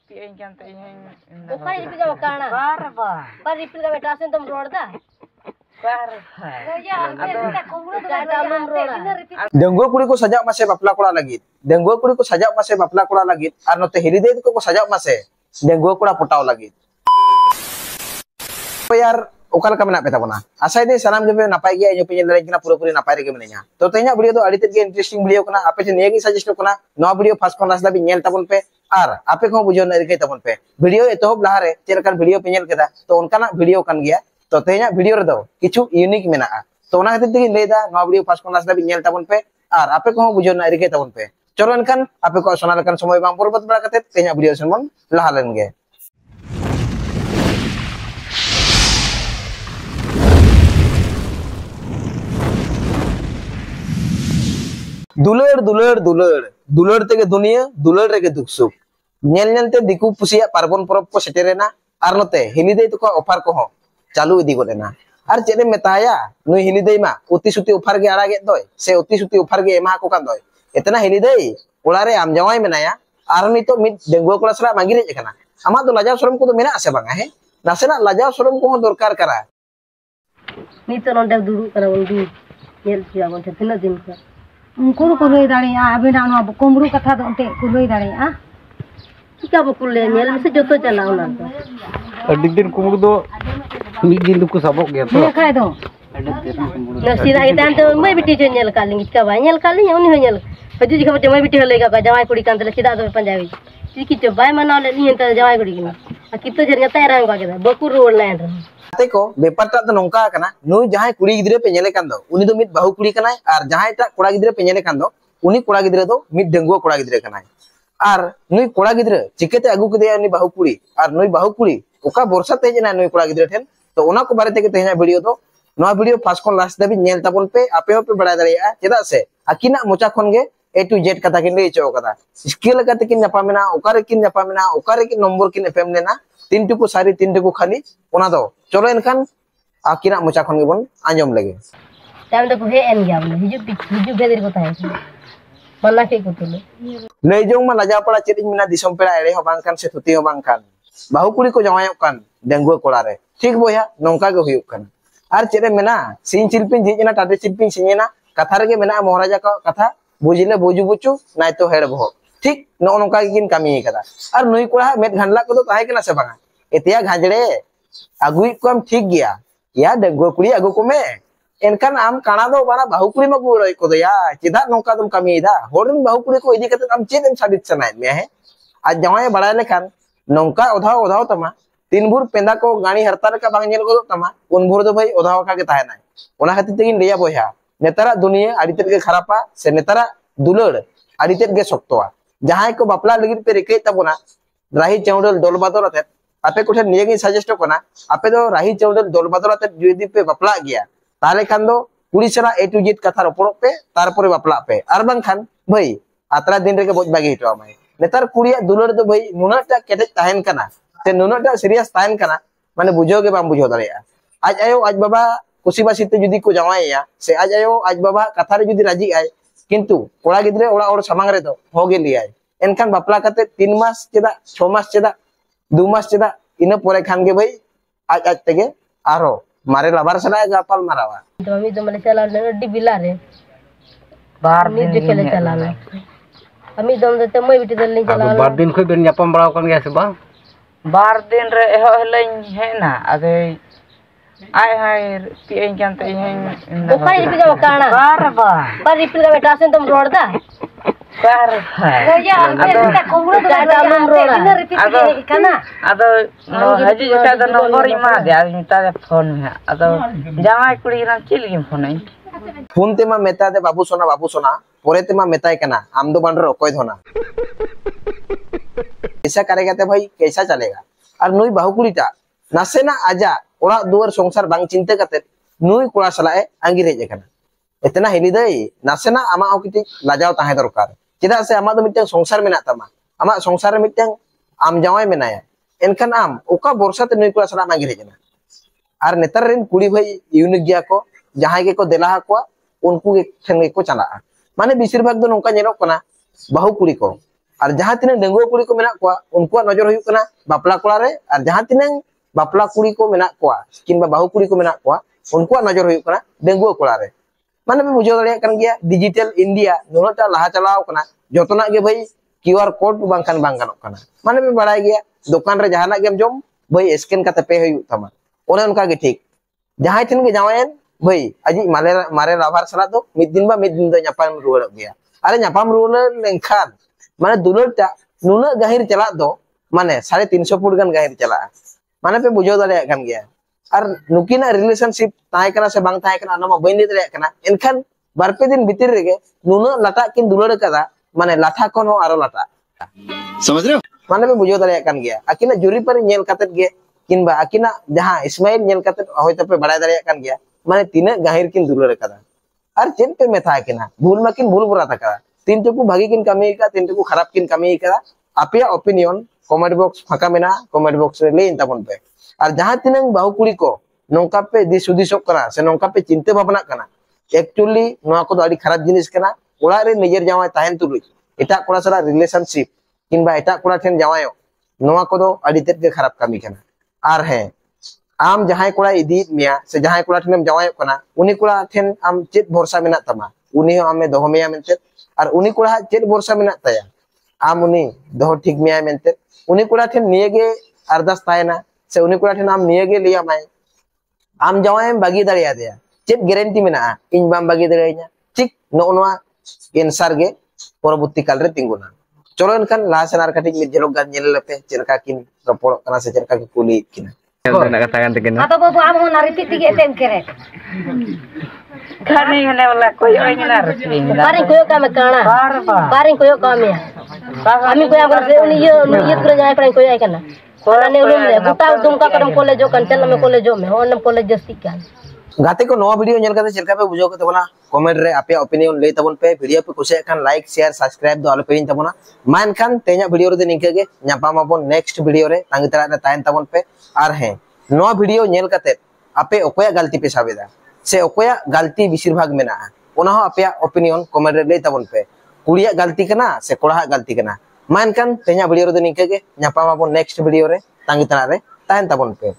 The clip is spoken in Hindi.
tiang kan teh yang Bukan ripil ka makana. barba Par ripil ka beta sen tum road da. barba Denggo kuri ko sajak mase bapla kura lagit. Denggo kuri ko sajak mase bapla kura lagit. Ar note hilide ko sajak mase denggo kura potaw lagit. Yar okal ka mena peta bona. Asai de salam ge napai ge nyo pinjel lagi na pura-puri napai rege menenya. To tehnya video to adit ge interesting video kana ape je niya gi suggest kana no video first kon las dabi nyel tabon pe ar ape ko bujon na rege tabon pe. Video etohob lahare chelakan video pinjel keda to onkana video kan gya. To tehnya video redo kichu unique menaa. To ona khatir tegi leda no video first kon las dabi nyel tabon pe ar ape ko bujon na rege tabon pe. Coron kan ape ko sonalkan somoy bang porbat bra kate tehnya video semon lahalen ge. दुलड़ दुलड़ दुलड़ दुलड़ तेगे दुनिया दुलड़ रेगे दुख सुख नेल नेलते दिकु पुसिया पार्बन परब को सेटेरेना आर नते हिलिदे तो ऑफर को चालू इदी गोलेना आर चेदे मेताया नुई हिलिदे मा उति सुति ऑफर गे आड़ागे दोय से उति सुति ऑफर गे एमा को कान दोय इतना हिलिदे ओलारे आम जवाई मेनाया आर नितो मिद डेंगुआ कोला सरा मांगी रे एखना आमा तो लाजाव शरम को तो मेना आसे बांगा हे नासेना लाजाव शरम को दरकार करा नितो नंदे दुरु करा उंदी नेल पिया बन तना दिन का उनको को लई दाड़ी आबे ना कोमरू कथा तो उनते को लई दाड़ी चिका बकुल ले नेल में से जोतो चलाओ ना अड्डी दिन कुमड़ दो मिद दिन को सबक गया तो खाय दो नसीरा इतान तो मैं बिटी जो नेल कालिंग चिका बा नेल कालिंग उनी हो नेल बजू जी खबर जमाई बिटी हलेगा का जमाई कुड़ी कांतले सीधा तो पंजाबी चिकी जो बाय मना ले नी त जमाई कुड़ी की कितो जर नता रंग का के बकुर रोल ना को बेपारटा तो नौका कना नुई जहां कुड़ी गिद्रे पे नेले कान दो उनी दो मिद बाहु कुड़ी कनाय आर जहां टा कोड़ा गिद्रे पे नेले कान दो उनी कोड़ा गिद्रे दो मिद डेंगुआ कोड़ा गिद्रे कनाय आर नुई कोड़ा गिद्रे चिकेते आगु कदे उनी बाहु कुड़ी आर नुई बाहु कुड़ी ओका बोरसा तेजना नुई कोड़ा गिद्रे ठेन तो ओना को बारे तेगे तेहना वीडियो तो नोआ वीडियो फास्ट कोन लास्ट दाबी नेल ताबन पे आपे हो पे बड़ा दरिया चेदा से आकिना मोचा खन गे ए टू जेड कथा किन ले चो कदा स्किल कते किन नपामेना ओकारे किन नपामेना ओकारे किन नंबर किन एफएम लेना तीन टुकु सारी तीन टुकु खाली ओना दो चलो इनखान आकिना मोचा खन गेबन आंजम लगे टाइम तो हे एन गया बोले हिजु बेदर को ताहे मना के को तले लई जों मा लाजा पड़ा चेदिन मिना दिसम पेड़ा एड़े हो बांकान से थुती हो बांकान बाहु कुड़ी को जवायक कान डेंगुआ कोड़ा रे ठीक बोया नोंका के हुयुक कान आर चेदे मेना सिन चिलपिन जिजना टाटे चिलपिन सिनेना कथा रे मेना महाराजा का कथा बुझिले बुझु बुचु नाय तो हेड़ बहो ठीक नो नोंका किन कामी कदा आर नुई कोड़ा मेद घानला को तो ताहे केना से बांगा एतिया घाजड़े आगुई कोम ठीक गया या डेंगुआ कुड़ी आगु को में एनकान आम काना दो बारा बाहु कुड़ी मा गुड़ोय को दया चिदा नोंका तुम कामी दा होरन बाहु कुड़ी को इदी कते आम चेदम साबित सनाय मे है आज जवाय बड़ा लेखान नोंका ओधाव ओधाव तमा तीन भुर पेंदा को गाणी हरतार का बांग नेल को तमा उन भुर दो भाई ओधाव का के ताहे नाय ओना खातिर तेगिन लेया बोया नेतारा दुनिया आडितेर के खरापा से नेतारा दुलड़ आडितेर के सक्तवा जहां को बापला लगिन पे रेके तबोना राही चौडल दल बदलते आपे कोठे निये गी सजेस्ट कोना आपे दो राही चौडल दल बदलते जुदी पे बापला गया ताले खान दो कुड़ी सरा ए टू जेड कथा रपड़ पे तारपरे बापला पे आर बांग खान भाई आतरा दिन रेके बोज बागी हिटवा माय नेतार कुड़िया दुलड़ दो भाई नुनाटा केटे ताहेन कना ते नुनाटा सीरियस ताहेन कना माने बुझोगे बाम बुझो दाड़िया आज आयो आज बाबा कुसीबासी ते जुदी को जवाया से आज आयो आज बाबा कथा रे जुदी राजी आय किंतु कोड़ा गिद्रे ओड़ा और सामांग रे दो होगे लिया एनखान बापला कते 3 मास चेदा 6 मास चेदा 2 मास चेदा इना पोरे खान के भाई आज आज तेगे आरो मारे लाबार सला गापाल मारावा तो मम्मी तो मने चला ले डी बिला रे बार दिन जे खेले चला ले अमी दम दते मई बिटी दल नहीं चला बार दिन खय बेन यापम बड़ा कन गया से बा बार दिन रे एहो हेलेन है ना अगे आय हाय तिएन kan te hen बुखार रिपिल का काना barba पर रिपिल का बेटा sen तुम रोड दा barba या आबे कोमरू तो टाटा रोड इन रिपीट कना ado no haji jeta da nomor ima de adi mita de phone है ado jamai kudi ran chil gim phone ai phone ते मा मेता दे बाबू सोना पोरे ते मा मेताय कना आम दो बांडर कोई धोना ऐसा करेगा ते भाई कैसा चलेगा और नुई बाहु कुड़ीटा नासेना आजा ओड़ा दुआर संसार बांग चिंता कते नुई कोड़ा सलाए आंगी रेज कना इतना हिली दई नासेना आमा ओ किति लाजाव ताहे दरकार चेदा से आमा दो मिटन संसार मेना तमा आमा संसार रे मिटन आम जवाय मेनाया एनखान आम ओका बोरसा ते नुई कोड़ा सला आंगी रेजना आर नेतर रेन कुड़ी भाई यूनिक गया को जहां के को देला को उनको के ठन को चला माने बेसिर भाग दो नोका नेरो कना बाहु कुड़ी को Ar jahan tinang denggo kuri ko menak kuah, unkuat nojor huyuk kena bapla kulare, ar jahan tinang bapla kuri ko menak kuah, kinba bahu kuri ko menak kuah, unkuat nojor huyuk kena denggo kulare. Mana pe bujau daliak kan dia digital India nunut ta laha chalao kana jotona ge bhai QR code bangkan bangkan kana. Mana pe badai gaya dokan re jahanak gem jom bhai scan kate pe huyuk tama. One unka ge thik. Jahan tin ge jawayan bhai aji mare labar salat do mid din do nyapam ruwar gaya. Are nyapam ruwar lengkhan mana dulur ta nuna gahir chalak do mane 350 foot gan gahir chalak. Mana pe bujau daliak kan gaya. Ar nukina relationship tahe kana se bang tahe kana nama bain daliak kana enkan barpe din bitir rege nuna lata kin dulur kada mane latha kon ho aro lata. Samajh rahe ho? Mana pe bujau daliak kan gaya. Akina juri par nyel katet ge kinba akina jaha Ismail nyel katet hoyto pe badai daliak kan gaya. Mane tina gahir kin dulur kada. Ar chen pe metha kina bhul makin bhul burata kada. तीन टुकु भागी किन कमी का तीन टुकु खराब किन कमी का आपे ओपिनियन कमेंट बॉक्स फाका मेना कमेंट बॉक्स रे लेन तबन पे और जहां तिनंग बाहु कुड़ी को नोंका पे दिस सुदिसक कना से नोंका पे चिंता भावना कना एक्चुअली नोआ को अड़ी खराब जिनिस कना ओड़ा रे निजर जावाय ताहेन तुलुई एटा कोड़ा सरा रिलेशनशिप किनबा एटा कोड़ा ठेन जावायो नोआ को दो अड़ी तेत के खराब कमी कना आर है आम जहां कोड़ा इदी मिया से जहां कोड़ा ठेनम जावायो कना उनी कोड़ा ठेन आम चेत भरोसा मेना तमा उनी हो आमे दोहमेया मेनते और उनी कोड़ा चेत भरोसा मेना ताया आम उनी दोह ठीक मिया मेनते उनी कोड़ा ठेन नियगे अरदास तायना से उनी कोड़ा ठेन आम नियगे लिया माय आम जावायम बागी दाड़िया देया चेत गारंटी मेना इन बाम बागी दाड़िया ठीक नोनवा एंसर गे परवर्ती काल रे तिंगुना चलो एनखान लासन आर काटिक मिद जलोग गान नेल लेपे चेरका किन रपोड़ कना से चेरका की कुली किना ना कथा गान तकिन atau babu am hon ari titi ge tem kere Kani hane wala koy oy na rusing. Paring koyo kami kana. Paring koyo kami. Kami koyo apa sih? Ini ye kira jangan paring koyo ikan na. Kalau ne ulum le, buta udum ka kadam college kan, chal me college me, onam college jasti kan. गाते को नवा वीडियो नेल कते चेरका पे बुझो कते बना कमेंट रे आपे ओपिनियन ले तबन पे वीडियो पे कुछ खान लाइक शेयर सब्सक्राइब दो आलो पे तबना मान खान तेजा वीडियो रे निके गे न्यापाम आपन नेक्स्ट वीडियो रे तांगी तरा रे तायन तबन पे आर है नवा वीडियो नेल कते आपे ओकोया गलती पे साबेदा से ओकोया गलती बेसिर भाग मेना ओना हो आपे ओपिनियन कमेंट रे ले तबन पे कुड़िया गलती कना से कोड़ा गलती कना मान खान तेजा वीडियो रे निके गे न्यापाम आपन नेक्स्ट वीडियो रे तांगी तरा रे तायन तबन पे